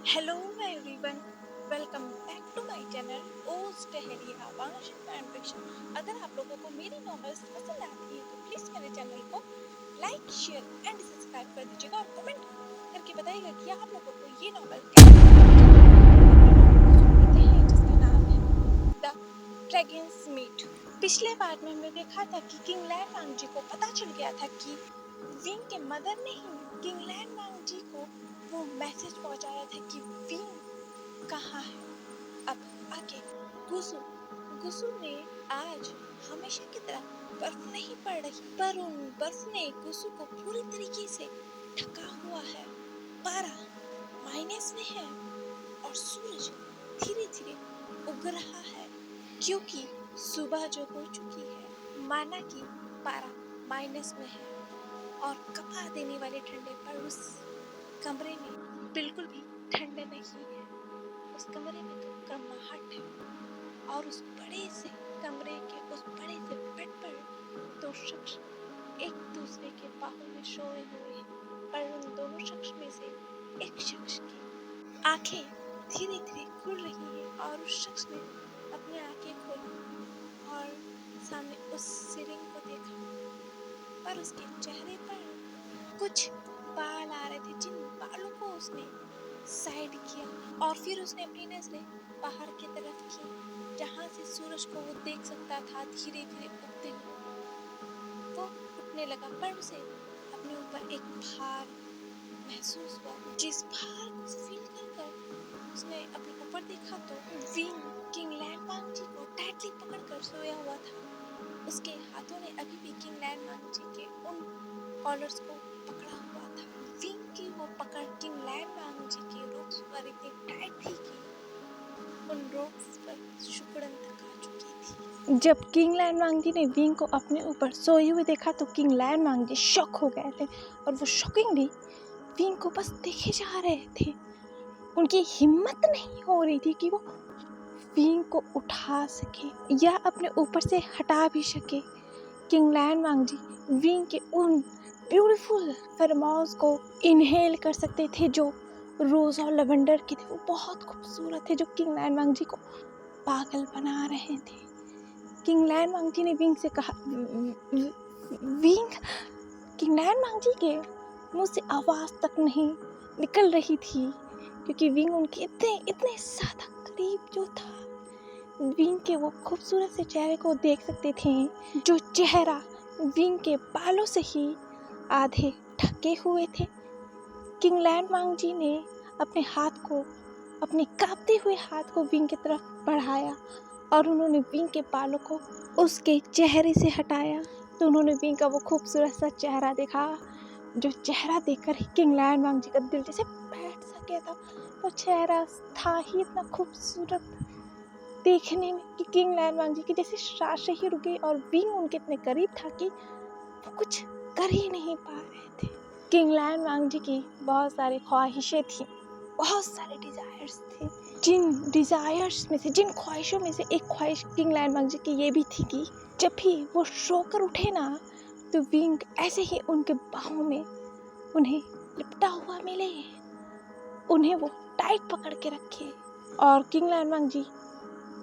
Hello everyone, welcome back to my channel ओज टहलिया वांशिक फैन फिक्शन। अगर आप लोगों को मेरी नॉवेल्स पसंद आती है तो प्लीज मेरे चैनल को लाइक, शेयर एंड सब्सक्राइब कर दीजिएगा और कमेंट करके बताइएगा कि आप लोगों को ये नॉवेल कैसी लगी। चलिए अपनी नॉवेल को शुरू करते हैं, जिसका नाम है द ड्रैगन्स मीट। पिछले पार्ट में हमने देखा था कि किंग लैन वांग जी को पता चल गया था कि विंग के मदर ने ही किंग लैन वांग जी को वो मैसेज पहुंचाया था कि विंग कहाँ है। अब आगे गुसु गुसु ने आज हमेशा की तरह बर्फ नहीं पड़ रही, पर उन बर्फ ने गुसु को पूरी तरीके से ढका हुआ है। पारा माइनस में है और सूरज धीरे धीरे उग रहा है, क्योंकि सुबह जो हो चुकी है। माना कि पारा माइनस में है और कपा देने वाले ठंडे पर उस कमरे में बिल्कुल भी ठंड नहीं है। उस कमरे में तो गर्माहट है और उस बड़े से कमरे के उस बड़े से बेड पर दो शख्स एक दूसरे के बाहों में सोए हुए हैं, पर उन दोनों शख्स में से एक शख्स की आंखें धीरे धीरे खुल रही है और उस शख्स ने अपनी आंखें खोली और सामने उस सीलिंग को देखा, पर उसके चेहरे पर कुछ बाल आ रहे थे, जिन बालों को उसने साइड किया और फिर उसने अपनी नजरें बाहर की तरफ की, जहां से सूरज को वो देख सकता था धीरे धीरे उगते हुए। वो उठने लगा, पर उसे अपने ऊपर एक भार महसूस हुआ। जिस भार को फील कर उसने अपने ऊपर देखा तो विंग किंग लैन वांग जी को टाइटली पकड़कर सोया हुआ था। उसके हाथों ने अभी भी किंग लैन वांग जी के उन कॉलर्स को पकड़ा हुआ था। विंग की वो पकड़ किंग लैन वांग जी के रोप्स पर इतनी टाइट थी कि उन रोप्स पर सिकुड़न तक आ चुकी थी। जब किंग लैन वांग जी ने विंग को अपने ऊपर सोए हुए देखा तो किंग लैन वांग जी शॉक हो गए थे और वो शॉकिंगली विंग को बस देखे जा रहे थे। उनकी हिम्मत नहीं हो रही थी कि वो विंग को उठा सके या अपने ऊपर से हटा भी सके। किंग लैन वांग जी विंग के उन ब्यूटीफुल फेरोमोन्स को इनहेल कर सकते थे जो रोज और लेवेंडर के थे। वो बहुत खूबसूरत थे, जो किंग लैन वांग जी को पागल बना रहे थे। किंग लैन वांग जी ने विंग से कहा, विंग। किंग लैन वांग जी के मुंह से आवाज तक नहीं निकल रही थी, क्योंकि विंग उनके इतने इतने ज्यादा करीब जो था। विंग के वो खूबसूरत से चेहरे को देख सकते थे, जो चेहरा विंग के बालों से ही आधे ढके हुए थे। किंग लैन वांग जी ने अपने हाथ को, अपने कांपते हुए हाथ को विंग की तरफ बढ़ाया और उन्होंने विंग के बालों को उसके चेहरे से हटाया। तो उन्होंने विंग का वो खूबसूरत सा चेहरा देखा, जो चेहरा देखकर ही किंग लैन वांग जी का दिल जैसे बैठ सा गया था। वो चेहरा था ही इतना खूबसूरत देखने में कि किंग लैन वांग जी की जैसे सांसें ही रुक गई और विंग उनके इतने करीब था कि वो कुछ कर ही नहीं पा रहे थे। किंग लैन वांग जी की बहुत सारी ख्वाहिशें थी, बहुत सारे डिजायर्स थे। जिन ख्वाहिशों में से एक ख्वाहिश किंग लैन वांग जी की ये भी थी कि जब भी वो सोकर उठे ना, तो विंग ऐसे ही उनके बाहों में उन्हें लिपटा हुआ मिले, उन्हें वो टाइट पकड़ के रखे और किंग लैन वांग जी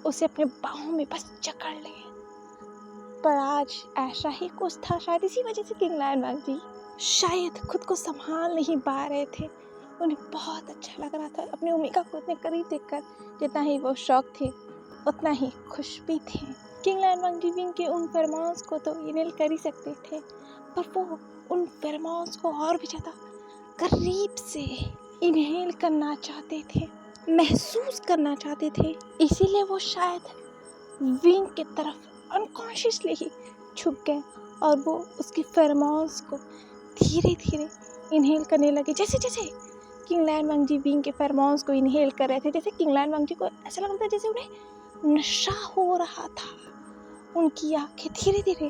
उसे अपने बाहों में बस जकड़ ले। पर आज ऐसा ही कुछ था, शायद इसी वजह से किंग लैन वांग जी शायद खुद को संभाल नहीं पा रहे थे। उन्हें बहुत अच्छा लग रहा था अपने ओमेगा को इतने करीब देखकर। जितना ही वो शौक थे उतना ही खुश भी थे। किंग लैन वांग जी विंग के उन फेरोमोन्स को तो इनहेल कर ही सकते थे, पर वो उन फेरोमोन्स को और भी ज़्यादा करीब से इनहेल करना चाहते थे, महसूस करना चाहते थे। इसीलिए वो शायद विंग की तरफ अनकॉन्शियसली ही झुक गए और वो उसके फेरोमोन्स को धीरे धीरे इनहेल करने लगे। जैसे जैसे किंग लैन वांग जी विंग के फेरोमोन्स को इनहेल कर रहे थे, जैसे किंग लैन वांग जी को ऐसा लग रहा था जैसे उन्हें नशा हो रहा था। उनकी आंखें धीरे धीरे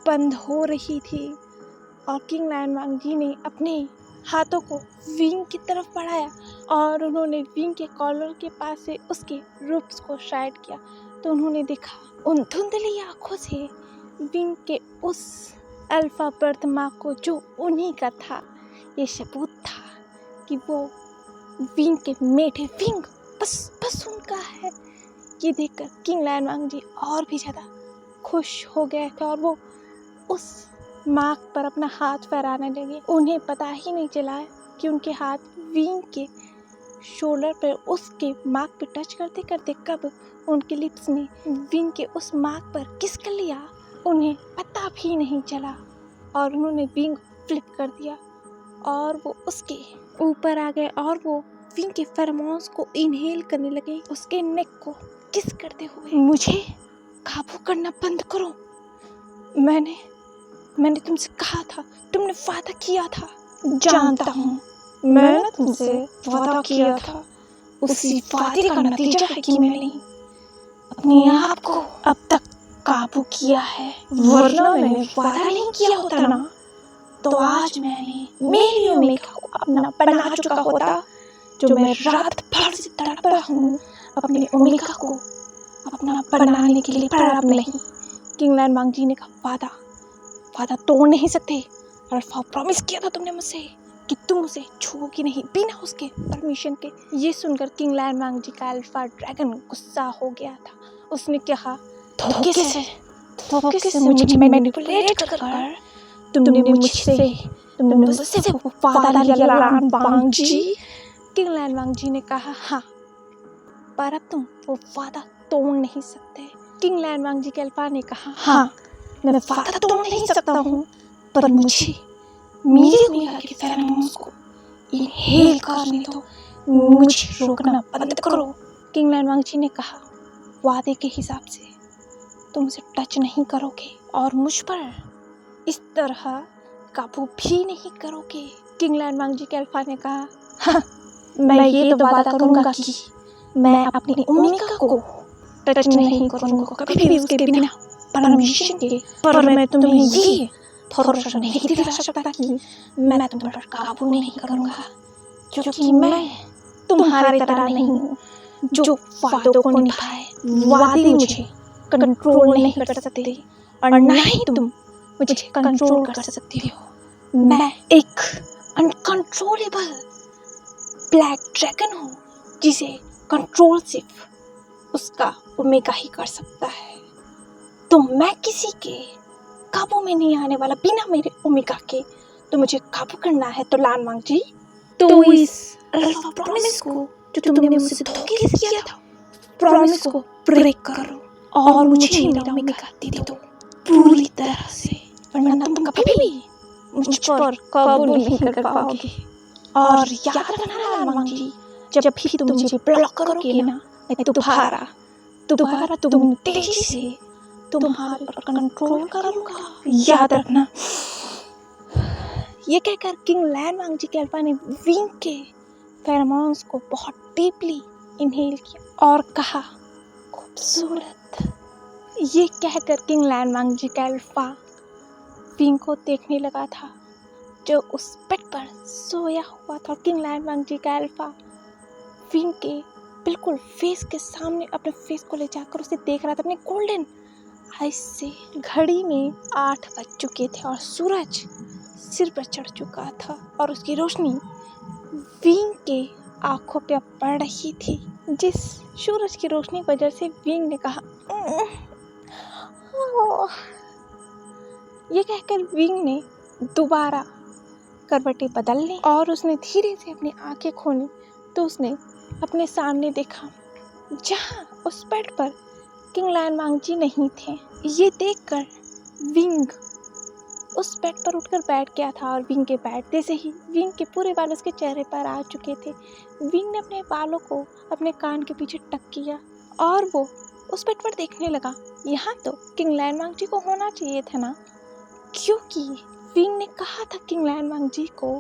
बंद हो रही थी और किंग लैन वांग जी ने अपने हाथों को विंग की तरफ बढ़ाया और उन्होंने विंग के कॉलर के पास से उसके रूप्स को साइड किया। तो उन्होंने देखा उन धुंधली आंखों से विंग के उस अल्फा बर्थ माँ को, जो उन्हीं का था। ये सबूत था कि वो विंग के मेट है विंग, बस उनका है। ये देखकर किंग लैन वांग जी और भी ज़्यादा खुश हो गए थे और वो उस मार्क पर अपना हाथ फहराने लगे। उन्हें पता ही नहीं चला कि उनके हाथ विंग के शोल्डर पर उसके मार्क पे टच करते करते कब उनके लिप्स ने विंग के उस मार्क पर किस कर लिया, उन्हें पता भी नहीं चला। और उन्होंने विंग फ्लिप कर दिया और वो उसके ऊपर आ गए और वो विंग के फेरोमोन्स को इनहेल करने लगे, उसके नेक को किस करते हुए। मुझे काबू करना बंद करो, मैंने तुमसे कहा था, तुमने वादा किया था। जानता हूँ, मैंने तुमसे वादा किया था, उसी वादे का नतीजा है कि मैंने अपने आप को अब तक काबू किया है। वरना मैंने वादा नहीं किया होता ना, तो आज मैंने मेरी ओमेगा को अपना बना चुका होता। जो मैं रात भर से तड़प रहा हूँ अपने ओमेगा को अपना बनाने के लिए, पर अब नहीं। किंग लैन वांग जी ने कहा वादा तोड़ नहीं सकते। अल्फा प्रॉमिस किया था तुमने मुझसे कि तुम उसे छूओगी नहीं बिना उसके परमिशन के। ये सुनकर किंग लैन वांग जी का अल्फा ड्रैगन गुस्सा हो गया था। उसने कहा धोखे से मुझे मैनिपुलेट कर तुमने मुझसे वो वादा लिया लैन वांग जी। किंग लैन वांग जी ने कहा हाँ, पर अब तुम वो वादा तोड़ नहीं सकते। किंग लैन वांग जी के अल्फा ने कहा हाँ, मैं वादा तोड़ नहीं सकता हूँ, पर मुझे मेरी ओमेगा के फेरोमोन्स को इनहेल करने दो, मुझे रोकना बंद करो। किंग लैन वांग जी ने कहा वादे के हिसाब से तुम उसे टच नहीं करोगे और मुझ पर इस तरह काबू भी नहीं करोगे। किंग लैन वांग जी के अल्फा ने कहा हाँ, मैं ये तो वादा करूंगा कि मैं अपनी ओमेगा को टच नहीं करूंगा कभी भी उसके बिना परमिशन के। पर मैं तुम्हें ये भरोसा नहीं दिला सकता कि मैं तुम पर काबू नहीं करूंगा, क्योंकि मैं तुम्हारी तरह नहीं हूँ जो वादों को निभाए। वादे मुझे कंट्रोल नहीं कर सकते और न ही तुम मुझे कंट्रोल कर सकते हो। मैं एक अनकंट्रोलेबल ब्लैक ड्रैगन हूँ जिसे कंट्रोल सिर्फ उसका ओमेगा ही कर सकता है। तो मैं किसी के काबू में नहीं आने वाला बिना मेरे ओमेगा के। तो मुझे काबू करना है तो लैन वांग जी, तो इस अल्फा प्रॉमिस को जो तुमने मुझसे धोखे से किया था, प्रॉमिस को ब्रेक करो और मुझे मेरा ओमेगा दे दो पूरी तरह से, वरना तुम कभी भी मुझ पर काबू नहीं कर पाओगे। और याद रखना लैन वांग जी, जब भी तुम मुझे ब्लॉक करोगे ना, मैं दोबारा तुम तेजी से तुम्हारे पर कंट्रोल करूंगा, याद रखना। ये कहकर किंग लैन वांग जी के अल्फा ने विंग के फेरोमोन्स को बहुत डीपली इनहेल किया और कहा खूबसूरत। ये कहकर किंग लैन वांग जी का अल्फा विंग को देखने लगा था जो उस बेड पर सोया हुआ था। किंग लैन वांग जी का अल्फा विंग के बिल्कुल फेस के सामने अपने फेस को ले जाकर उसे देख रहा था अपने गोल्डन आइस से। घड़ी में 8 बज चुके थे और सूरज सिर पर चढ़ चुका था और उसकी रोशनी विंग के आंखों पे पड़ रही थी। जिस सूरज की रोशनी की वजह से विंग ने कहा ये कहकर विंग ने दोबारा करवटें बदल ली और उसने धीरे से अपनी आंखें खोली तो उसने अपने सामने देखा जहां उस बेड पर किंग लैन वांग जी नहीं थे। ये देखकर विंग उस बेड पर उठकर बैठ गया था और विंग के बैठते से ही विंग के पूरे बाल उसके चेहरे पर आ चुके थे। विंग ने अपने बालों को अपने कान के पीछे टक किया और वो उस बेड पर देखने लगा। यहाँ तो किंग लैन वांग जी को होना चाहिए था ना, क्योंकि विंग ने कहा था किंग लैन वांग जी को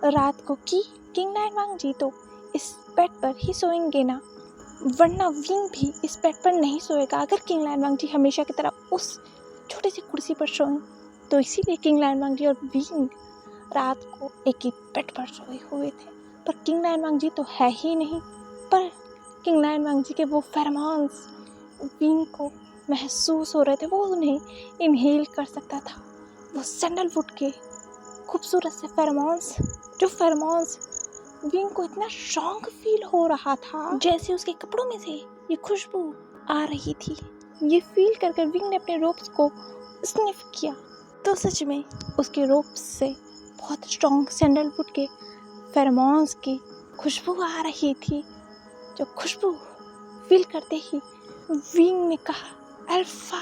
रात को कि किंग लैन वांग जी तो इस बेड पर ही सोएंगे ना, वरना विंग भी इस बेड पर नहीं सोएगा अगर किंग लैन वांग जी हमेशा की तरह उस छोटी सी कुर्सी पर सोएं। तो इसीलिए किंग लैन वांग जी और विंग रात को एक ही बेड पर सोए हुए थे। पर किंग लैन वांग जी तो है ही नहीं, पर किंग लैन वांग जी के वो फेरोमोन्स विंग को महसूस हो रहे थे, वो उन्हें इनहेल कर सकता था। वो सैंडलवुड के खूबसूरत से फेरोमोन्स, जो फेरोमोन्स विंग को इतना स्ट्रॉन्ग फील हो रहा था जैसे उसके कपड़ों में से ये खुशबू आ रही थी। ये फील कर कर विंग ने अपने रोप्स को स्निफ किया तो सच में उसके रोप्स से बहुत स्ट्रॉन्ग सैंडलवुड के फेरोमोन्स की खुशबू आ रही थी। जो खुशबू फील करते ही विंग ने कहा अल्फा।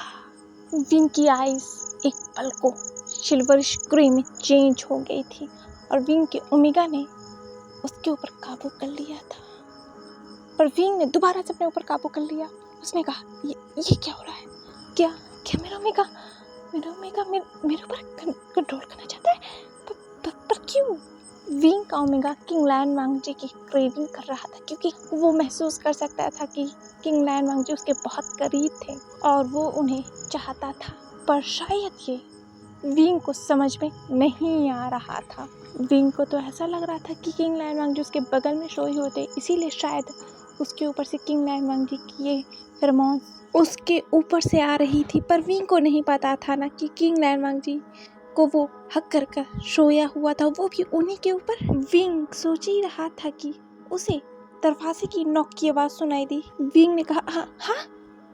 विंग की आईज एक पल को सिल्वरिश ग्रे में चेंज हो गई थी और विंग के ओमेगा ने उसके ऊपर काबू कर लिया था। पर विंग ने दोबारा से अपने ऊपर काबू कर लिया। उसने कहा ये क्या हो रहा है? क्या क्या मेरा ओमेगा मेरे ऊपर कंट्रोल करना चाहता है? पर क्यों? विंग का ओमेगा किंग लैन वांगजी की क्रेविंग कर रहा था क्योंकि वो महसूस कर सकता था कि किंग लैन वांगजी उसके बहुत करीब थे और वो उन्हें चाहता था। पर शायद ये विंग को समझ में नहीं आ रहा था। विंग को तो ऐसा लग रहा था कि किंग लैन वांगजी उसके बगल में सोए होते, इसीलिए शायद उसके ऊपर से किंग लैन वांगजी की ये फेरोमोन्स उसके ऊपर से आ रही थी। पर विंग को नहीं पता था ना कि किंग लैन वांगजी को वो हक कर कर सोया हुआ था, वो भी उन्हीं के ऊपर। विंग सोच ही रहा था कि उसे दरवाजे की नॉक की आवाज सुनाई दी। विंग ने कहा हाँ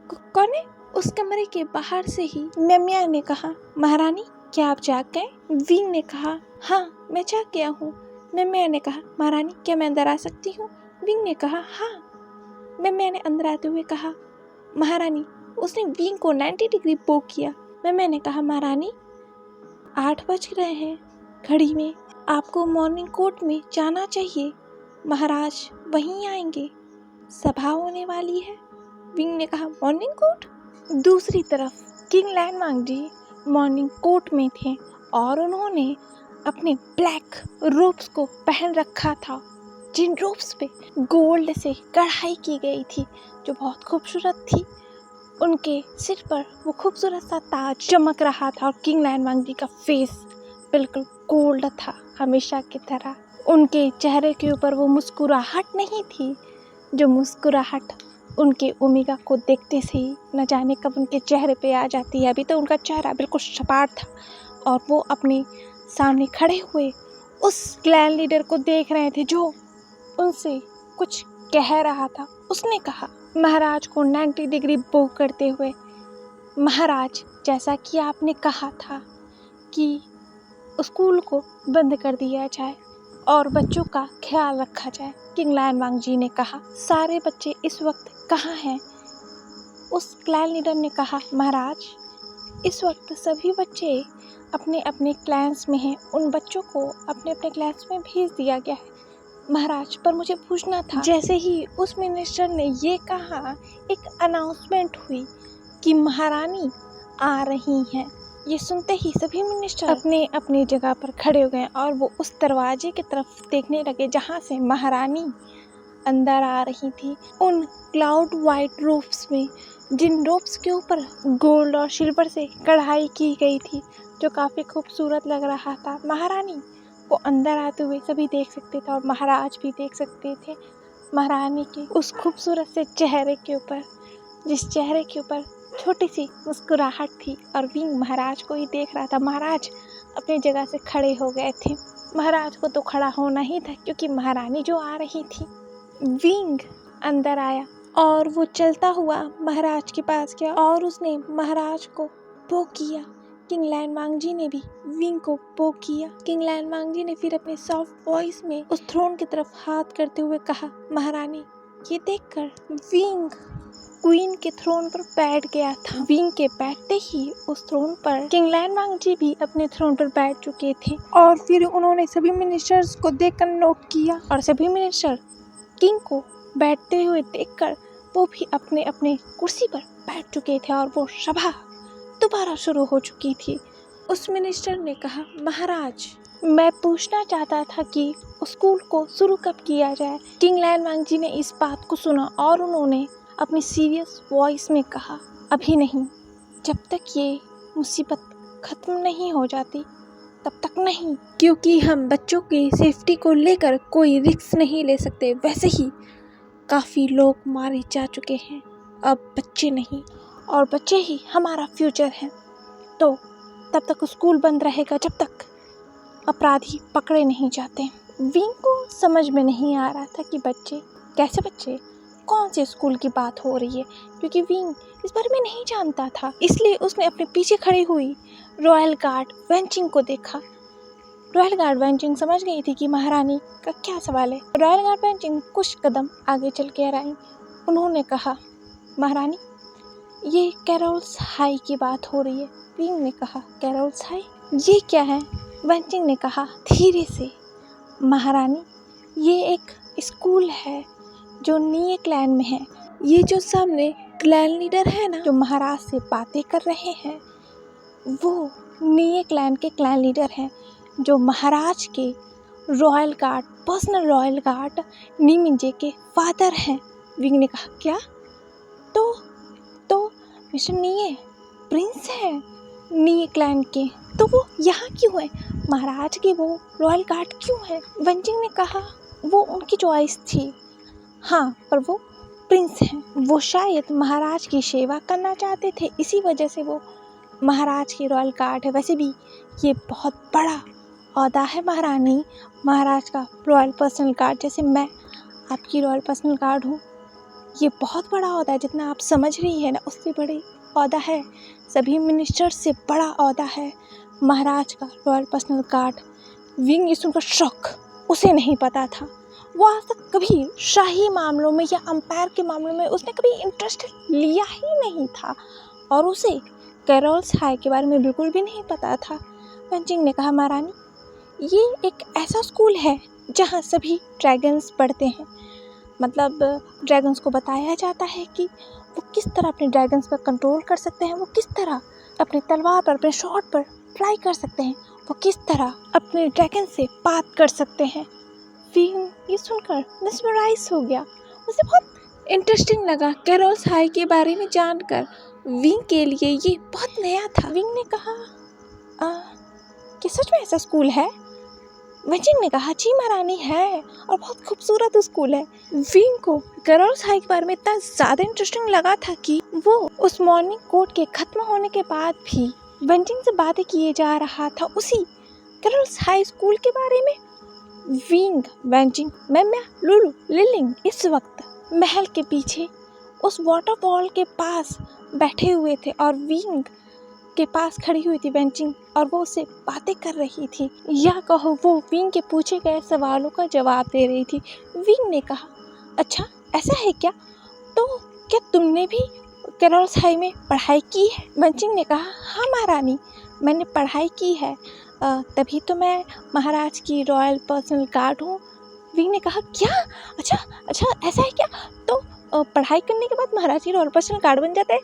कौन है? उस कमरे के बाहर से ही मेमिया ने कहा महारानी क्या आप जाग गए? विंग ने कहा हाँ मैं जाग गया हूँ। मेमिया ने कहा महारानी क्या मैं अंदर आ सकती हूँ? विंग ने कहा हाँ। मेमिया ने अंदर आते हुए कहा महारानी। उसने विंग को 90 डिग्री पोक किया। मेमिया ने कहा महारानी 8 बज रहे हैं घड़ी में, आपको मॉर्निंग कोर्ट में जाना चाहिए, महाराज वहीं आएंगे, सभा होने वाली है। विंग ने कहा मॉर्निंग कोर्ट? दूसरी तरफ किंग लैन वांगजी मॉर्निंग कोर्ट में थे और उन्होंने अपने ब्लैक रोब्स को पहन रखा था जिन रोब्स पे गोल्ड से कढ़ाई की गई थी जो बहुत खूबसूरत थी। उनके सिर पर वो खूबसूरत सा ताज चमक रहा था और किंग लैन वांगजी का फेस बिल्कुल गोल्ड था हमेशा की तरह। उनके चेहरे के ऊपर वो मुस्कुराहट नहीं थी जो मुस्कुराहट उनके ओमेगा को देखते से ही न जाने कब उनके चेहरे पे आ जाती है। अभी तो उनका चेहरा बिल्कुल सपाट था और वो अपने सामने खड़े हुए उस क्लैन लीडर को देख रहे थे जो उनसे कुछ कह रहा था। उसने कहा महाराज को 90 डिग्री बो करते हुए महाराज जैसा कि आपने कहा था कि स्कूल को बंद कर दिया जाए और बच्चों का ख्याल रखा जाए, किंग लैन वांगजी ने कहा सारे बच्चे इस वक्त कहाँ हैं? उस क्लैन लीडर ने कहा महाराज इस वक्त सभी बच्चे अपने अपने क्लैंस में हैं, उन बच्चों को अपने अपने क्लैंस में भेज दिया गया है महाराज। पर मुझे पूछना था। जैसे ही उस मिनिस्टर ने ये कहा एक अनाउंसमेंट हुई कि महारानी आ रही हैं। ये सुनते ही सभी मिनिस्टर अपने अपनी जगह पर खड़े हो गए और वो उस दरवाजे की तरफ देखने लगे जहाँ से महारानी अंदर आ रही थी उन क्लाउड वाइट रोप्स में, जिन रोप्स के ऊपर गोल्ड और सिल्वर से कढ़ाई की गई थी जो काफ़ी खूबसूरत लग रहा था। महारानी को अंदर आते हुए सभी देख सकते थे और महाराज भी देख सकते थे महारानी के उस खूबसूरत से चेहरे के ऊपर, जिस चेहरे के ऊपर छोटी सी मुस्कुराहट थी। और विंग महाराज को ही देख रहा था। महाराज अपनी जगह से खड़े हो गए थे। महाराज को तो खड़ा होना ही था क्योंकि महारानी जो आ रही थी। विंग अंदर आया और वो चलता हुआ महाराज के पास गया और उसने महाराज को पो किया। किंग लैन वांगजी ने भी विंग को पो किया। किंग लैन वांगजी ने फिर अपने सॉफ्ट वॉइस में उस थ्रोन की तरफ हाथ करते हुए कहा महारानी। ये देखकर विंग क्वीन के थ्रोन पर बैठ गया था। विंग के बैठते ही उस थ्रोन पर किंग लैन वांगजी भी अपने थ्रोन पर बैठ चुके थे और फिर उन्होंने सभी मिनिस्टर्स को देखकर नोट किया और सभी मिनिस्टर किंग को बैठते हुए देखकर वो भी अपने अपने कुर्सी पर बैठ चुके थे और वो सभा दोबारा शुरू हो चुकी थी। उस मिनिस्टर ने कहा महाराज मैं पूछना चाहता था कि स्कूल को शुरू कब किया जाए। किंग लैन वांगजी ने इस बात को सुना और उन्होंने अपनी सीरियस वॉइस में कहा अभी नहीं, जब तक ये मुसीबत खत्म नहीं हो जाती तब तक नहीं, क्योंकि हम बच्चों की सेफ्टी को लेकर कोई रिस्क नहीं ले सकते। वैसे ही काफ़ी लोग मारे जा चुके हैं, अब बच्चे नहीं और बच्चे ही हमारा फ्यूचर है। तो तब तक स्कूल बंद रहेगा जब तक अपराधी पकड़े नहीं जाते। विंग को समझ में नहीं आ रहा था कि बच्चे कौन से स्कूल की बात हो रही है, क्योंकि विंग इस बारे में नहीं जानता था। इसलिए उसने अपने पीछे खड़ी हुई रॉयल गार्ड वेंचिंग को देखा। रॉयल गार्ड वेंचिंग समझ गई थी कि महारानी का क्या सवाल है। रॉयल गार्ड वेंचिंग कुछ कदम आगे चल कर आई। उन्होंने कहा, महारानी, ये कैरोल्स हाई की बात हो रही है। विंग ने कहा, कैरोल्स हाई, ये क्या है? वेंचिंग ने कहा धीरे से, महारानी, ये एक स्कूल है जो नीए क्लैन में है। ये जो सामने क्लैन लीडर है ना, जो महाराज से बातें कर रहे हैं, वो नीए क्लैन के क्लैन लीडर हैं, जो महाराज के royal guard, personal royal guard नीमिंजे के फादर हैं। विंग ने कहा, क्या? तो मिस्टर नीए प्रिंस हैं नीए क्लैन के, तो वो यहाँ क्यों है? महाराज के वो रॉयल गार्ड क्यों है? वेंचिंग ने कहा, वो उनकी चॉइस थी, हाँ, पर वो प्रिंस हैं। वो शायद महाराज की सेवा करना चाहते थे, इसी वजह से वो महाराज की रॉयल गार्ड है। वैसे भी ये बहुत बड़ा ओहदा है महारानी, महाराज का रॉयल पर्सनल गार्ड, जैसे मैं आपकी रॉयल पर्सनल गार्ड हूँ। ये बहुत बड़ा ओहदा है, जितना आप समझ रही है ना, उससे बड़ी ओहदा है। सभी मिनिस्टर से बड़ा ओहदा है महाराज का रॉयल पर्सनल गार्ड। विंग ये सुनकर शॉक, उसे नहीं पता था। वो आज तक कभी शाही मामलों में या अंपायर के मामलों में उसने कभी इंटरेस्ट लिया ही नहीं था, और उसे कैरोल्स हाई के बारे में बिल्कुल भी नहीं पता था। वेंचिंग ने कहा, महारानी, ये एक ऐसा स्कूल है जहाँ सभी ड्रैगन्स पढ़ते हैं। मतलब ड्रैगन्स को बताया जाता है कि वो किस तरह अपने ड्रैगन्स पर कंट्रोल कर सकते हैं, वो किस तरह अपनी तलवार पर, अपने शॉट पर फ्लाई कर सकते हैं, वो किस तरह अपने ड्रैगन से बात कर सकते हैं। विंग ये सुनकर मिसमराइज हो गया। उसे बहुत इंटरेस्टिंग लगा कैरोल्स हाई के बारे में जानकर। विंग के लिए ये बहुत नया था। विंग ने कहा, कि सच में ऐसा स्कूल है? वेंचिंग ने कहा, जी महारानी, है, और बहुत खूबसूरत स्कूल है। विंग को कैरोल्स हाई के बारे में इतना ज़्यादा इंटरेस्टिंग लगा था कि वो उस मॉर्निंग कोर्ट के ख़त्म होने के बाद भी वेंचिंग से बातें किए जा रहा था उसी कैरोल्स हाई स्कूल के बारे में। विंग, वेंचिंग, मैम्या, लुलू, लिलिंग इस वक्त महल के पीछे उस वाटरफॉल के पास बैठे हुए थे, और विंग के पास खड़ी हुई थी वेंचिंग, और वो उससे बातें कर रही थी, या कहो वो विंग के पूछे गए सवालों का जवाब दे रही थी। विंग ने कहा, अच्छा ऐसा है क्या? तो क्या तुमने भी कैरोल्स हाई में पढ़ाई की है? वेंचिंग ने कहा, हाँ महारानी, मैंने पढ़ाई की है, तभी तो मैं महाराज की रॉयल पर्सनल गार्ड हूँ। विंग ने कहा, क्या? अच्छा ऐसा है क्या? तो पढ़ाई करने के बाद महाराज की रॉयल पर्सनल गार्ड बन जाते हैं?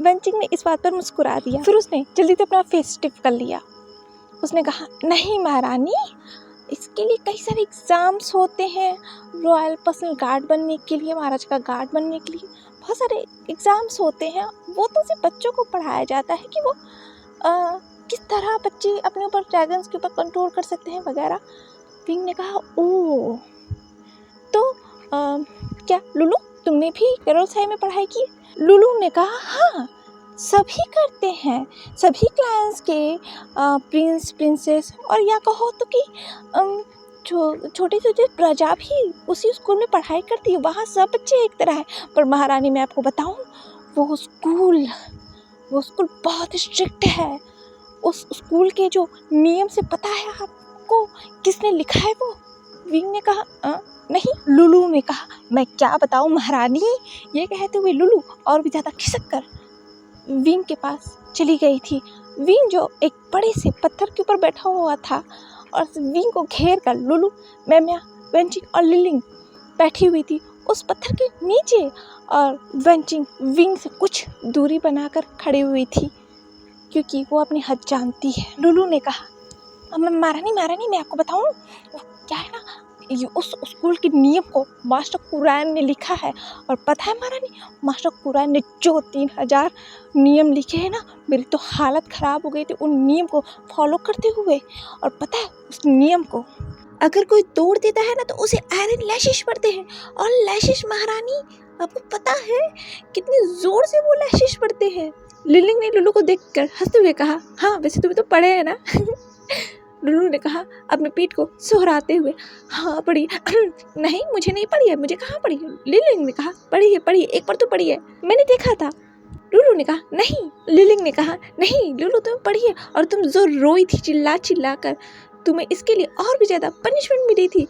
वेंचिंग ने इस बात पर मुस्कुरा दिया। फिर उसने जल्दी से अपना फेस स्टिफ कर लिया। उसने कहा, नहीं महारानी, इसके लिए कई सारे एग्ज़ाम्स होते हैं। रॉयल पर्सनल गार्ड बनने के लिए, महाराज का गार्ड बनने के लिए बहुत सारे एग्ज़ाम्स होते हैं। वो तो सिर्फ बच्चों को पढ़ाया जाता है कि वो किस तरह बच्चे अपने ऊपर ड्रैगन्स के ऊपर कंट्रोल कर सकते हैं वगैरह। विंग ने कहा, ओह, तो क्या लुलू, तुमने भी कैरोल्स हाई में पढ़ाई की? लुलू ने कहा, हाँ, सभी करते हैं, सभी क्लाइंट्स के प्रिंस, प्रिंसेस, और या कहो तो कि छोटे छोटे प्रजा भी उसी स्कूल में पढ़ाई करती है। वहाँ सब बच्चे एक तरह है। पर महारानी, मैं आपको बताऊँ, वो स्कूल बहुत स्ट्रिक्ट है। उस स्कूल के जो नियम से पता है आपको किसने लिखा है वो? विंग ने कहा, नहीं। लुलू ने कहा, मैं क्या बताऊँ महारानी? ये कहते हुए लुलू और भी ज़्यादा खिसक कर विंग के पास चली गई थी। विंग जो एक बड़े से पत्थर के ऊपर बैठा हुआ था, और विंग को घेर कर लुलू, मैम्या, वेंचिंग और लिलिंग बैठी हुई थी उस पत्थर के नीचे, और वेंचिंग विंग से कुछ दूरी बनाकर खड़ी हुई थी, क्योंकि वो अपनी हद जानती है। लुलू ने कहा, महारानी, मैं आपको बताऊँ, क्या है ना, उस स्कूल के नियम को मास्टर कुरैन ने लिखा है। और पता है महारानी, मास्टर कुरैन ने जो 3000 नियम लिखे हैं ना, मेरी तो हालत ख़राब हो गई थी उन नियम को फॉलो करते हुए। और पता है, उस नियम को अगर कोई तोड़ देता है ना, तो उसे आयरन लैशिश पड़ते हैं। और लैशिश महारानी, आपको पता है कितनी ज़ोर से वो लैशिश पड़ते हैं? लिलिंग ने लुलू को देखकर हंसते हुए कहा, हाँ वैसे तुम्हें तो पढ़े है ना। लुलू ने कहा अपने पीठ को सुहराते हुए। हाँ पढ़ी है। नहीं मुझे नहीं पढ़ी है, मुझे कहाँ पढ़ी है? लिलिंग ने कहा पढ़ी है, एक बार तो पढ़ी है, मैंने देखा था। लुलू ने कहा नहीं। लिलिंग ने कहा नहीं लुलू तुम्हें पढ़ी है, और तुम जो रोई थी चिल्ला चिल्ला कर, तुम्हें इसके लिए और भी ज्यादा पनिशमेंट मिली थी।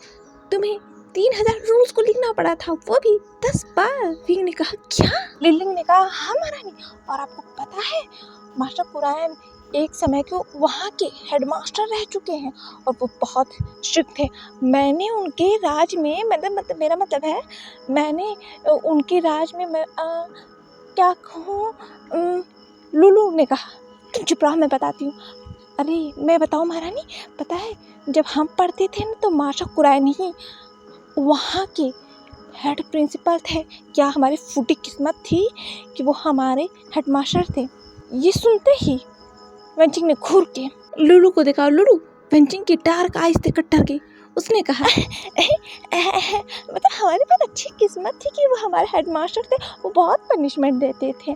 तुम्हें 3000 रूल्स को लिखना पड़ा था, वो भी 10 बार। विंग ने कहा क्या? लिलिंग ने कहा हाँ महारानी, और आपको पता है मास्टर कुरायन एक समय को वहाँ के हेडमास्टर रह चुके हैं और वो बहुत स्ट्रिक्ट थे। मैंने उनके राज में मतलब मेरा मतलब है मैंने उनके राज में क्या कहूँ। लुलू ने कहा तुम चुप रहो, मैं बताती हूँ। अरे मैं बताऊँ महारानी, पता है जब हम पढ़ते थे ना तो मास्टर कुरायन ही वहाँ के हेड प्रिंसिपल थे। क्या हमारी फूटी किस्मत थी कि वो हमारे हेडमास्टर थे। ये सुनते ही वेंचिंग ने घूर के लुलू को देखा। लुलू वेंचिंग की डार्क आइज से कट्टर गई। उसने कहा मतलब हमारे पास अच्छी किस्मत थी कि वो हमारे हेडमास्टर थे, वो बहुत पनिशमेंट देते थे।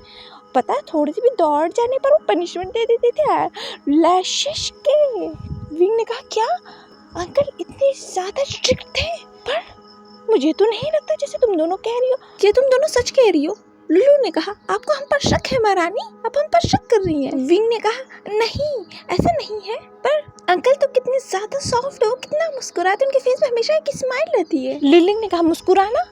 पता है थोड़ी सी भी दौड़ जाने पर वो पनिशमेंट दे देते थे लैशेस के। विंग ने कहा क्या अंकल इतने ज़्यादा स्ट्रिक्ट थे? पर मुझे तो नहीं लगता जैसे तुम दोनों कह रही हो। ये तुम दोनों सच कह रही हो? लुलू ने कहा आपको हम पर शक है महारानी, आप हम पर शक कर रही हैं। विंग ने कहा नहीं ऐसा नहीं है, पर अंकल तो कितने ज्यादा सॉफ्ट हो, कितना मुस्कुराते, उनके फेस में हमेशा एक स्माइल रहती है। लिलिंग ने कहा मुस्कुराना?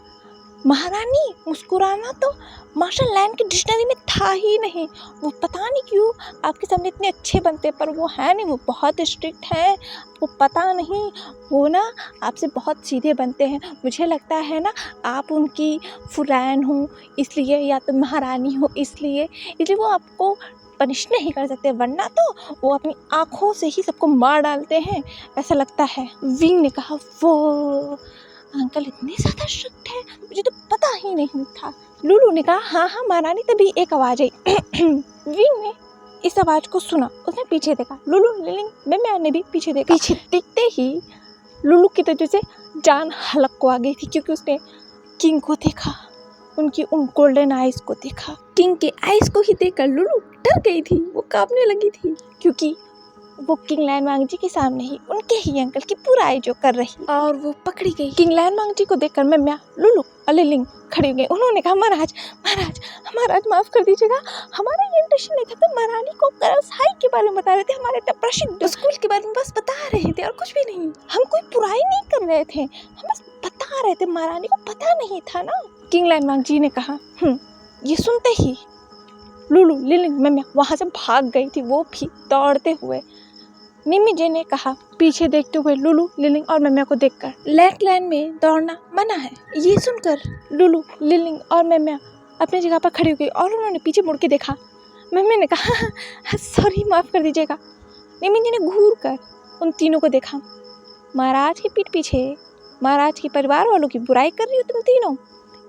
महारानी मुस्कुराना तो मार्शल लैंड की डिक्शनरी में था ही नहीं। वो पता नहीं क्यों आपके सामने इतने अच्छे बनते, पर वो है नहीं, वो बहुत स्ट्रिक्ट है। वो पता नहीं वो ना आपसे बहुत सीधे बनते हैं। मुझे लगता है ना आप उनकी फुरैन हो इसलिए, या तो महारानी हो इसलिए वो आपको पनिश नहीं कर सकते, वरना तो वो अपनी आँखों से ही सबको मार डालते हैं, ऐसा लगता है। विंग ने कहा वो अंकल इतने ज़्यादा स्ट्रिक्ट है, मुझे तो पता ही नहीं था। लुलू ने कहा हाँ महारानी। तभी एक आवाज़ आई। विंग ने इस आवाज़ को सुना, उसने पीछे देखा। लुलू लिलिंग मैंने भी पीछे देखा। पीछे दिखते ही लुलू की तरह से जान हलक को आ गई थी, क्योंकि उसने किंग को देखा, उनकी उन गोल्डन आइज को देखा। किंग के आइज को ही देखकर लुलू डर गई थी, वो कांपने लगी थी, क्योंकि वो किंग लैन वांगजी के सामने ही उनके ही अंकल की बुराई जो कर रही, और वो पकड़ी गई। किंग लैन वांगजी को देखकर मैं लुलू और लिलिंग खड़ी हो गई। उन्होंने कहा महाराज माफ कर दीजिएगा, हमारा ये इंटेंशन नहीं था। तो महारानी को गर्ल्स हाई के बारे में बता रहे थे, हमारे प्रसिद्ध स्कूल के बारे में बस बता रहे थे और कुछ भी नहीं। हम कोई बुराई नहीं कर रहे थे, हम बस बता रहे थे, महारानी को पता नहीं था ना। किंग लैन वांगजी ने कहा ये सुनते ही लुलू लिलिंग मैं वहाँ से भाग गई थी, वो भी दौड़ते हुए। निमी ने कहा पीछे देखते हुए लुलू लिलिंग और मैम्या को देखकर, लेफ्ट लाइन में दौड़ना मना है। ये सुनकर लुलू लिलिंग और मैम्या अपनी जगह पर खड़ी हो गई और उन्होंने पीछे मुड़ के देखा। मैम्या ने कहा सॉरी माफ़ कर दीजिएगा। निमी ने घूर कर उन तीनों को देखा। महाराज की पीठ पीछे महाराज के परिवार वालों की बुराई कर रही हो तुम तीनों,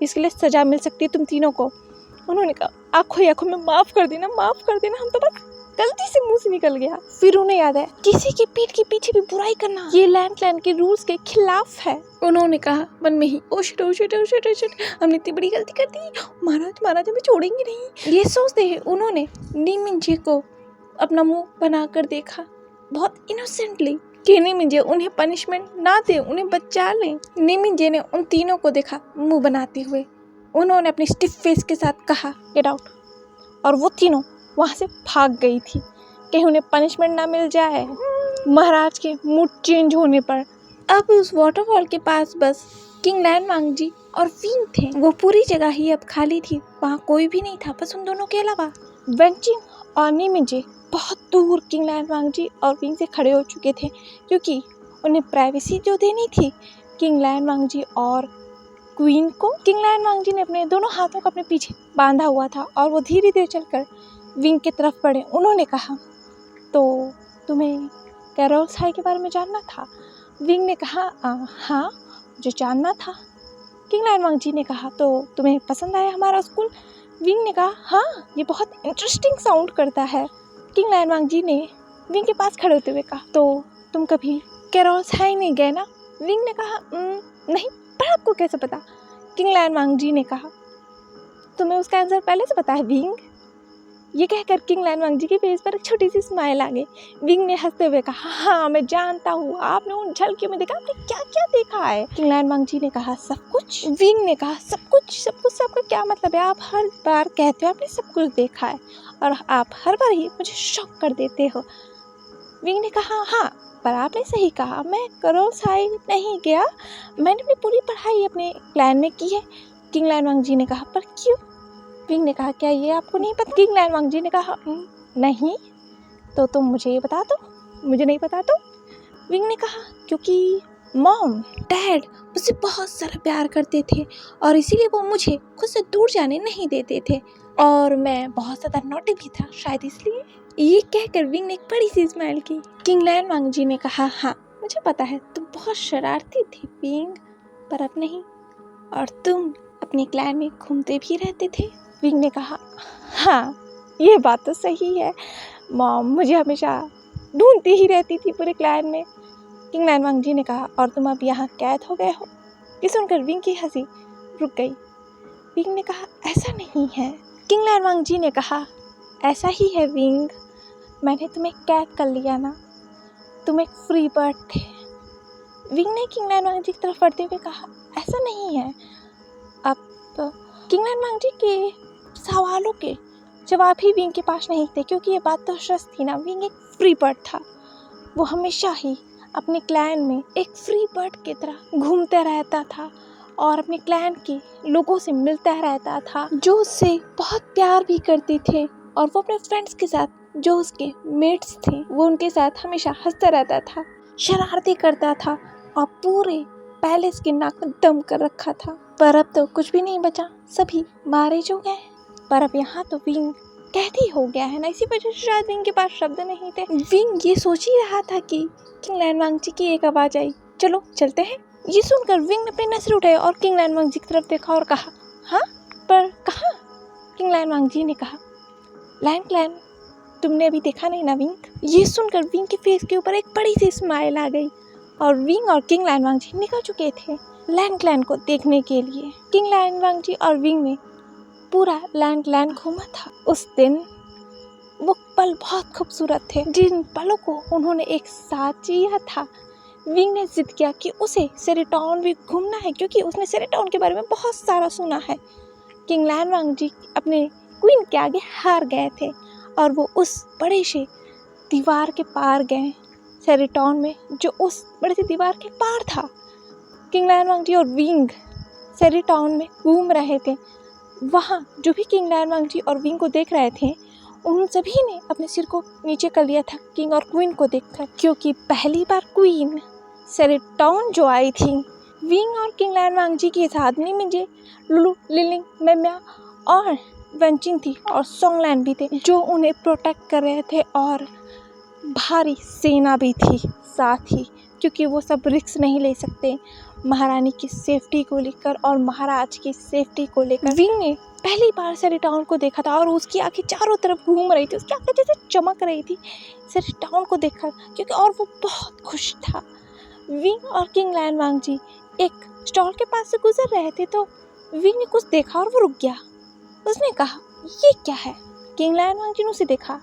इसके लिए सजा मिल सकती है तुम तीनों को। उन्होंने कहा आंखों ही आंखों में माफ़ कर देना, हम तो बस गलती से मुंह से निकल गया। फिर उन्हें याद है किसी की पीठ के पीछे भी बुराई करना ये लैंड के रूल्स के खिलाफ है। उन्होंने कहा मन में ही ओ शिट हमने इतनी बड़ी गलती कर दी, महाराज हमें छोड़ेंगे नहीं। ये सोचते ही उन्होंने नीमिंजे को अपना मुंह बनाकर देखा, बहुत इनोसेंटली, कि नीमिंजे उन्हें पनिशमेंट ना दे, उन्हें बचा ले। नीमिंजे ने उन तीनों को देखा मुंह बनाते हुए। उन्होंने अपनी स्टिफ फेस के साथ कहा गेट आउट, और वो तीनों वहाँ से भाग गई थी, कहीं उन्हें पनिशमेंट ना मिल जाए महाराज के मूड चेंज होने पर। अब उस वाटरफॉल के पास बस किंग लैन वांगजी और विंग थे। वो पूरी जगह ही अब खाली थी, वहाँ कोई भी नहीं था बस उन दोनों के अलावा। वेंचिंग और नीमिंजे बहुत दूर किंग लैन वांगजी और विंग से खड़े हो चुके थे, क्योंकि उन्हें प्राइवेसी जो देनी थी किंग लैन वांगजी और क्वीन को। किंग लैन वांगजी ने अपने दोनों हाथों को अपने पीछे बांधा हुआ था और वो धीरे धीरे चलकर विंग की तरफ बढ़े। उन्होंने कहा तो तुम्हें कैरोल्स हाई के बारे में जानना था? विंग ने कहा हाँ मुझे जानना था। किंग लैन वांगजी ने कहा तो तुम्हें पसंद आया हमारा स्कूल? विंग ने कहा हाँ ये बहुत इंटरेस्टिंग साउंड करता है। किंग लैन वांगजी ने विंग के पास खड़े होते हुए कहा तो तुम कभी कैरोल्स हाई नहीं गए ना? विंग ने कहा नहीं, पर आपको कैसे पता? किंग लैन वांगजी ने कहा तुम्हें उसका आंसर पहले से पता है विंग? ये कहकर किंग लैन वांग जी के फेस पर एक छोटी सी स्माइल आ गई। विंग ने हंसते हुए कहा, हाँ मैं जानता हूँ, आपने उन झलकियों में देखा, आपने क्या क्या देखा है? किंग लैन वांग जी ने कहा, सब कुछ। विंग ने कहा, सब कुछ सबका क्या मतलब है? आप हर बार कहते हो आपने सब कुछ देखा है और आप हर बार ही मुझे शॉक कर देते हो। विंग ने कहा, हाँ पर आपने सही कहा, मैं करोल साइड नहीं गया, मैंने अपनी पूरी पढ़ाई अपने क्लैन में की है। किंग लैन वांग जी ने कहा, पर क्यों? विंग ने कहा, क्या ये आपको नहीं पता? किंग लैन वांग जी ने कहा, नहीं। तो तुम मुझे ये बता दो। मुझे नहीं पता तो? विंग ने कहा, क्योंकि मॉम डैड मुझसे बहुत सारा प्यार करते थे और इसीलिए वो मुझे खुद से दूर जाने नहीं देते थे और मैं बहुत ज़्यादा नॉटी भी था, शायद इसलिए। ये कहकर विंग ने एक बड़ी सी स्माइल की। किंग लैन वांग जी ने कहा, हाँ मुझे पता है तुम बहुत शरारती थी विंग, पर अब नहीं, और तुम अपने क्लैन में घूमते भी रहते थे। विंग ने कहा, हाँ ये बात तो सही है मॉम, मुझे हमेशा ढूंढती ही रहती थी पूरे क्लैन में। किंग लैन वांग जी ने कहा, और तुम अब यहाँ कैद हो गए हो? ये सुनकर विंग की हंसी रुक गई। विंग ने कहा, ऐसा नहीं है। किंग लैन वांग जी ने कहा, ऐसा ही है विंग, मैंने तुम्हें कैद कर लिया ना, तुम एक फ्री बर्ड थे। विंग ने किंग लैन वांग जी की तरफ बढ़ते हुए कहा, ऐसा नहीं है। अब किंग लैन वांग जी के सवालों के जवाब ही विंग के पास नहीं थे, क्योंकि ये बात तो सच थी ना, विंग एक फ्री बर्ड था। वो हमेशा ही अपने क्लैन में एक फ्री बर्ड की तरह घूमता रहता था और अपने क्लैन के लोगों से मिलता रहता था, जो उससे बहुत प्यार भी करते थे, और वो अपने फ्रेंड्स के साथ, जो उसके मेट्स थे, वो उनके साथ हमेशा हंसता रहता था, शरारती करता था और पूरे पैलेस के नाक में दम कर रखा था। पर अब तो कुछ भी नहीं बचा, सभी मारे जो गए। पर अब यहाँ तो विंग कैद ही हो गया है ना, इसी वजह से शायद विंग के पास शब्द नहीं थे। विंग ये सोच ही रहा था कि किंग लैन वांग जी की एक आवाज आई, चलो चलते हैं। ये सुनकर विंग ने अपनी नजर उठाई और किंग लैन वांग जी की तरफ देखा और कहा, हाँ पर कहाँ? किंग लैन वांग जी ने कहा, लैन क्लैन तुमने अभी देखा नहीं ना विंग? ये सुनकर विंग के फेस के ऊपर एक बड़ी सी स्माइल आ गई और विंग और किंग लैन वांग जी निकल चुके थे लैन क्लैन को देखने के लिए। किंग लैन वांग जी और विंग ने पूरा लैन क्लैन घूमा था। उस दिन वो पल बहुत खूबसूरत थे, जिन पलों को उन्होंने एक साथ जिया था। विंग ने जिद किया कि उसे सेरेटॉन भी घूमना है, क्योंकि उसने सेरेटॉन के बारे में बहुत सारा सुना है। किंग लैन वांग जी अपने क्वीन के आगे हार गए थे और वो उस बड़े से दीवार के पार गए सेरेटॉन में, जो उस बड़े से दीवार के पार था। किंग लैन वांग जी और विंग सेरेटॉन में घूम रहे थे। वहाँ जो भी किंग लैन वांग जी और विंग को देख रहे थे, उन सभी ने अपने सिर को नीचे कर लिया था किंग और क्वीन को देखकर, क्योंकि पहली बार क्वीन सेरेटॉन जो आई थी, विंग और किंग लैन वांग जी के साथ में जे लुलु, लिलिंग, मेम्या और वेंचिंग थी और सोंगलैन भी थे, जो उन्हें प्रोटेक्ट कर रहे थे, और भारी सेना भी थी साथ ही, क्योंकि वो सब रिस्क नहीं ले सकते महारानी की सेफ्टी को लेकर और महाराज की सेफ्टी को लेकर। विंग ने पहली बार सेरेटॉन को देखा था और उसकी आंखें चारों तरफ घूम रही थी, उसकी आंखें जैसे चमक रही थी सेरेटॉन को देखकर, क्योंकि और वो बहुत खुश था। विंग और किंग लैन वांग जी एक स्टॉल के पास से गुजर रहे थे, तो विंग ने कुछ देखा और वो रुक गया। उसने कहा, ये क्या है? किंग लैन वांग जी ने उसे देखा।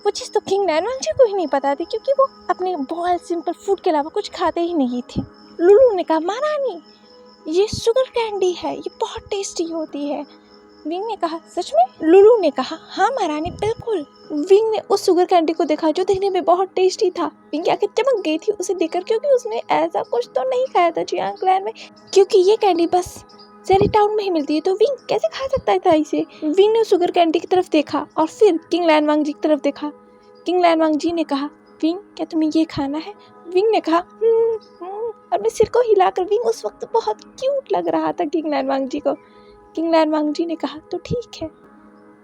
वो चीज़ तो किंग लैन वांग जी को ही नहीं पता थी, क्योंकि वो अपने बॉयल सिंपल फूड के अलावा कुछ खाते ही नहीं थे। लुलु ने कहा, महारानी ये शुगर कैंडी है, ये बहुत टेस्टी होती है। विंग ने कहा, सच में? लुलु ने कहा, हाँ महारानी बिल्कुल। विंग ने उस शुगर कैंडी को देखा जो देखने में बहुत टेस्टी था। विंग की आंखें चमक गई थी उसे देखकर, क्योंकि उसने ऐसा कुछ तो नहीं खाया था चियांग क्लैन में, क्योंकि ये कैंडी बस सेरेटाउन में ही मिलती है, तो विंग कैसे खा सकता था इसे? विंग ने शुगर कैंडी की तरफ देखा और फिर किंग लैन वांग जी की तरफ देखा। किंग लैन वांग जी ने कहा, विंग क्या तुम्हें ये खाना है? विंग ने कहा, और अपने सिर को हिलाकर। विंग उस वक्त बहुत क्यूट लग रहा था किंग लैन वांग जी को। किंग लैन वांग जी ने कहा, तो ठीक है।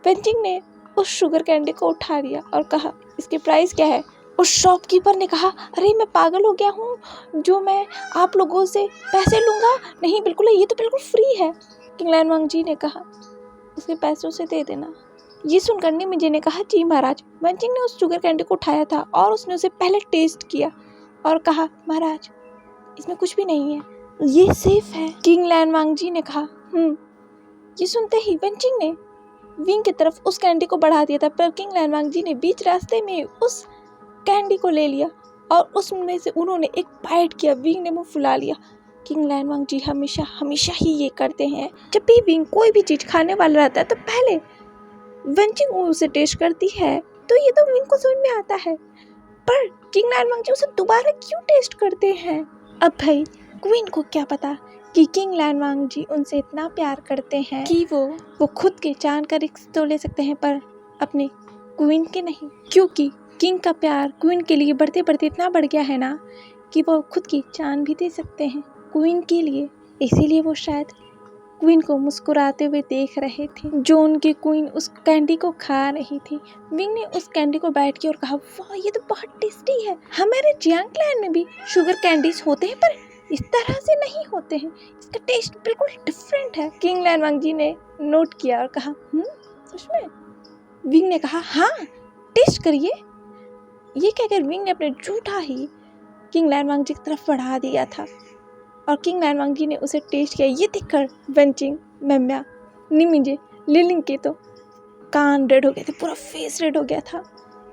वेंचिंग ने उस शुगर कैंडी को उठा लिया और कहा, इसकी प्राइस क्या है? उस शॉपकीपर ने कहा, अरे मैं पागल हो गया हूँ जो मैं आप लोगों से पैसे लूँगा? नहीं बिल्कुल, ये तो बिल्कुल फ्री है। किंग लैन वांग जी ने कहा, उसके पैसों से दे देना। ये सुनकर निमिजे ने कहा, जी महाराज। वेंचिंग ने उस शुगर कैंडी को उठाया था और उसने उसे पहले टेस्ट किया और कहा, महाराज इसमें कुछ भी नहीं है, ये सेफ है। किंग लैन वांग जी ने कहा, ये सुनते ही वेंचिंग ने विंग की तरफ उस कैंडी को बढ़ा दिया था, पर किंग लैनवांग जी ने बीच रास्ते में उस कैंडी को ले लिया और उसमें से उन्होंने एक बाइट किया। विंग ने मुंह फुला लिया। किंग लैनवांग जी हमेशा हमेशा ही ये करते हैं। जब भी विंग कोई भी चीज़ खाने वाला रहता है तो पहले वेंचिंग उसे टेस्ट करती है, तो ये तो विंग को समझ में आता है, पर किंग लैनवांग जी उसे दोबारा क्यों टेस्ट करते हैं? अब भाई क्वीन को क्या पता कि किंग लैनवांग जी उनसे इतना प्यार करते हैं कि वो खुद के जान का रिस्क तो ले सकते हैं, पर अपने क्वीन के नहीं, क्योंकि किंग का प्यार क्वीन के लिए बढ़ते बढ़ते इतना बढ़ गया है ना कि वो खुद की जान भी दे सकते हैं क्वीन के लिए। इसीलिए वो शायद क्वीन को मुस्कुराते हुए देख रहे थे जो उनकी क्वीन उस कैंडी को खा रही थी। विंग ने उस कैंडी को बैठ के और कहा, वाह ये तो बहुत टेस्टी है। हमारे जियांग क्लैन में भी शुगर कैंडीज होते हैं, पर इस तरह से नहीं होते हैं, इसका टेस्ट बिल्कुल डिफरेंट है। किंग लैनवांग जी ने नोट किया और कहा, सच में? विंग ने कहा, हाँ टेस्ट करिए। ये कहकर विंग ने अपने जूठा ही किंग लैनवांग जी की तरफ बढ़ा दिया था और किंग लैनवांग जी ने उसे टेस्ट किया। ये देखकर वेंचिंग, मेम्या, निमिंजे, लिलिंग के तो कान रेड हो गए थे, पूरा फेस रेड हो गया था।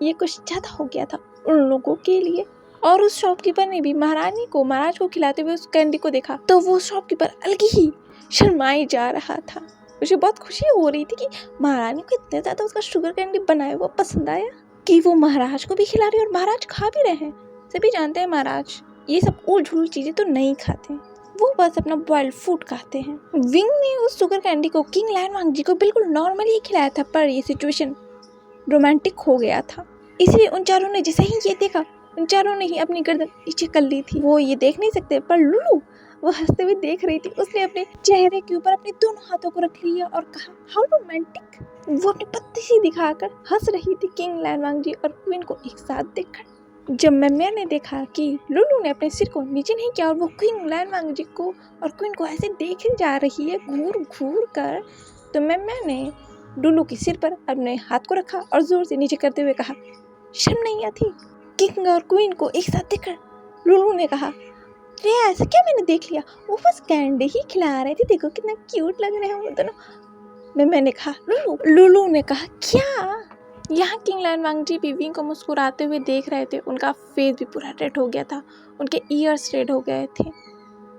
ये कुछ ज़्यादा हो गया था उन लोगों के लिए। और उस शॉपकीपर ने भी महाराज को खिलाते हुए उस कैंडी को देखा तो वो शॉपकीपर अलग ही शर्माई जा रहा था। उसे बहुत खुशी हो रही थी कि महारानी को इतना ज़्यादा उसका शुगर कैंडी बनाया हुआ पसंद आया कि वो महाराज को भी खिला रही और महाराज खा भी रहे हैं। सभी जानते हैं महाराज ये सब उल-झुल चीज़ें तो नहीं खाते, वो बस अपना बॉइल्ड फूड खाते हैं। विंग ने उस शुगर कैंडी को किंग लैनवांग जी को बिल्कुल नॉर्मली खिलाया था, पर ये सिचुएशन रोमांटिक हो गया था। इसलिए उन चारों ने जैसे ही ये देखा, उन चारों ने ही अपनी गर्दन नीचे कर ली थी। वो ये देख नहीं सकते, पर लुलू वो हंसते हुए देख रही थी। उसने अपने चेहरे के ऊपर अपने दोनों हाथों को रख लिया और कहा, हाउ रोमांटिक। वो अपनी पत्ती सी दिखाकर हंस रही थी किंग लैनवांग जी और क्वीन को एक साथ देखकर। जब मेम्या ने देखा कि लुलू ने अपने सिर को नीचे नहीं किया और वो किंग लैनवांग जी को और क्वीन को ऐसे देख ही जा रही है घूर घूर कर, तो मेम्या ने लुलू के सिर पर अपने हाथ को रखा और जोर से नीचे करते हुए कहा, शर्म नहीं आती? किंग और क्वीन को एक साथ देखकर लुलू ने कहा, रे ऐसा क्या मैंने देख लिया, वो बस कैंडी ही खिला रहे थे, देखो कितना क्यूट लग रहे हैं वो दोनों। मैंने कहा लुलू ने कहा, क्या? यहाँ किंग लैनवांग जी भी विंग को मुस्कुराते हुए देख रहे थे। उनका फेस भी पूरा रेड हो गया था, उनके ईयर्स रेड हो गए थे,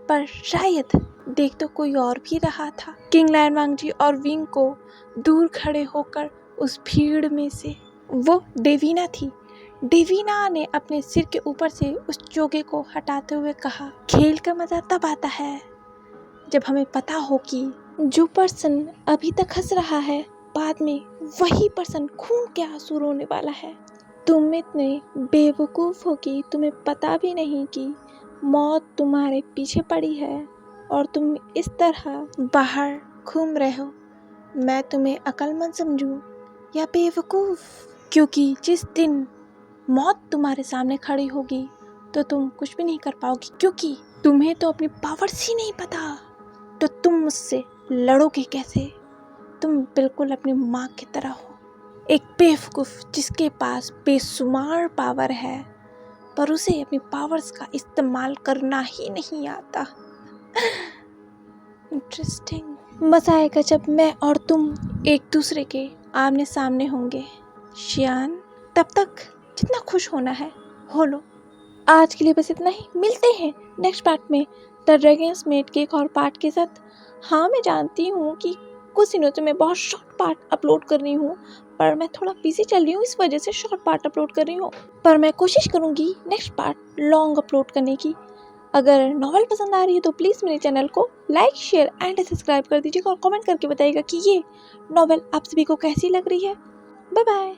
पर शायद देख तो कोई और भी रहा था। किंग लैनवांग जी और विंग को दूर खड़े होकर उस भीड़ में से वो डेवीना थी। डेवीना ने अपने सिर के ऊपर से उस चोगे को हटाते हुए कहा, खेल का मजा तब आता है जब हमें पता हो कि जो पर्सन अभी तक हंस रहा है बाद में वही पर्सन खून के आंसू रोने वाला है। तुम इतने बेवकूफ़ हो कि तुम्हें पता भी नहीं कि मौत तुम्हारे पीछे पड़ी है और तुम इस तरह बाहर घूम रहे हो। मैं तुम्हें अक्लमंद समझूं या बेवकूफ़? क्योंकि जिस दिन मौत तुम्हारे सामने खड़ी होगी तो तुम कुछ भी नहीं कर पाओगी, क्योंकि तुम्हें तो अपनी पावर्स ही नहीं पता, तो तुम मुझसे लड़ोगे कैसे? तुम बिल्कुल अपनी माँ की तरह हो, एक बेवकूफ़ जिसके पास बेशुमार पावर है पर उसे अपनी पावर्स का इस्तेमाल करना ही नहीं आता। इंटरेस्टिंग। मज़ा आएगा जब मैं और तुम एक दूसरे के आमने सामने होंगे शियान। तब तक जितना खुश होना है हो लो। आज के लिए बस इतना ही, मिलते हैं नेक्स्ट पार्ट में द ड्रैगन्स मेड के एक और पार्ट के साथ। हाँ मैं जानती हूँ कि कुछ दिनों से मैं बहुत शॉर्ट पार्ट अपलोड कर रही हूँ, पर मैं थोड़ा बिजी चल रही हूँ, इस वजह से शॉर्ट पार्ट अपलोड कर रही हूँ, पर मैं कोशिश करूँगी नेक्स्ट पार्ट लॉन्ग अपलोड करने की। अगर नॉवल पसंद आ रही है तो प्लीज़ मेरे चैनल को लाइक शेयर एंड सब्सक्राइब कर दीजिएगा और कमेंट करके बताइएगा कि ये नॉवल आप सभी को कैसी लग रही है। Bye bye.